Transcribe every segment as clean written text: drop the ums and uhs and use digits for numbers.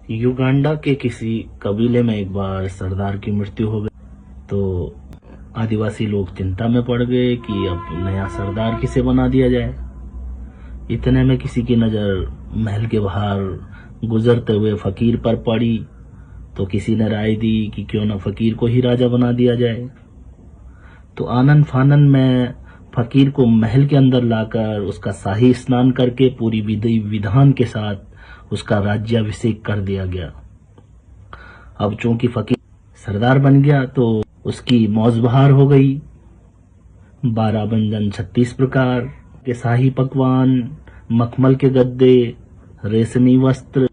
Uganda के किसी कबीले में एक बार सरदार की मृत्यु हो गई तो आदिवासी लोग चिंता में पड़ गए कि अब नया सरदार किसे बना दिया जाए। इतने में किसी की नज़र महल के बाहर गुजरते हुए फकीर पर पड़ी तो किसी ने राय दी कि क्यों ना फकीर को ही राजा बना दिया जाए। तो आनन फानन में फकीर को महल के अंदर लाकर उसका शाही स्नान करके पूरी विधि विधान के साथ उसका राज्याभिषेक कर दिया गया। अब चूंकि फकीर सरदार बन गया तो उसकी मौज बहार हो गई। 12 व्यंजन 36 प्रकार के शाही पकवान, मखमल के गद्दे, रेशमी वस्त्र।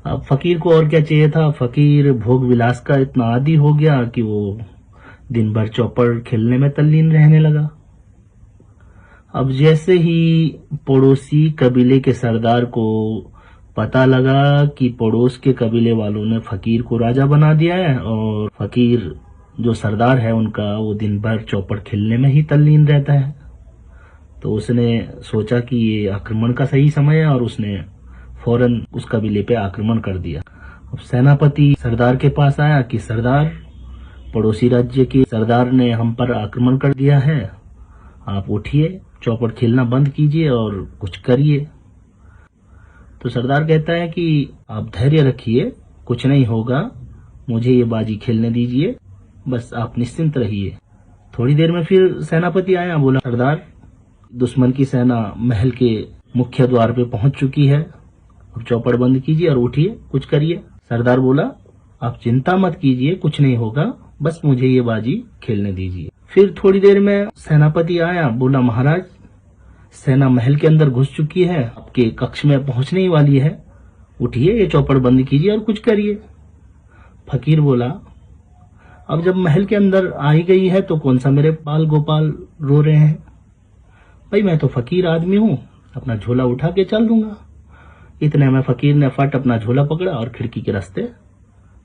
अब फकीर को और क्या चाहिए था। फकीर भोग विलास का इतना आदी हो गया कि वो दिन भर चौपड़ खेलने में तल्लीन रहने लगा। अब जैसे ही पड़ोसी कबीले के सरदार को पता लगा कि पड़ोस के कबीले वालों ने फकीर को राजा बना दिया है और फकीर जो सरदार है उनका वो दिन भर चौपड़ खेलने में ही तल्लीन रहता है, तो उसने सोचा कि ये आक्रमण का सही समय है और उसने फौरन उस कबीले पे आक्रमण कर दिया। अब सेनापति सरदार के पास आया कि सरदार, पड़ोसी राज्य के सरदार ने हम पर आक्रमण कर दिया है, आप उठिए, चौपड़ खेलना बंद कीजिए और कुछ करिए। तो सरदार कहता है कि आप धैर्य रखिए, कुछ नहीं होगा, मुझे ये बाजी खेलने दीजिए, बस आप निश्चिंत रहिए। थोड़ी देर में फिर सेनापति आया, बोला सरदार, दुश्मन की सेना महल के मुख्य द्वार पे पहुंच चुकी है, अब चौपड़ बंद कीजिए और उठिए, कुछ करिए। सरदार बोला, आप चिंता मत कीजिए, कुछ नहीं होगा, बस मुझे ये बाजी खेलने दीजिए। फिर थोड़ी देर में सेनापति आया, बोला महाराज, सेना महल के अंदर घुस चुकी है, आपके कक्ष में पहुंचने ही वाली है, उठिए, ये चौपड़ बंद कीजिए और कुछ करिए। फकीर बोला, अब जब महल के अंदर आ ही गई है तो कौन सा मेरे बाल गोपाल रो रहे हैं, भाई मैं तो फकीर आदमी हूं, अपना झोला उठा के चल दूंगा। इतने में फकीर ने फट अपना झोला पकड़ा और खिड़की के रास्ते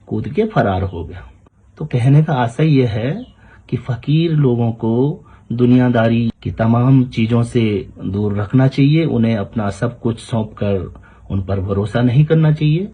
कूद के फरार हो गया। तो कहने का आशय यह है कि फकीर लोगों को दुनियादारी की तमाम चीजों से दूर रखना चाहिए, उन्हें अपना सब कुछ सौंप कर उन पर भरोसा नहीं करना चाहिए।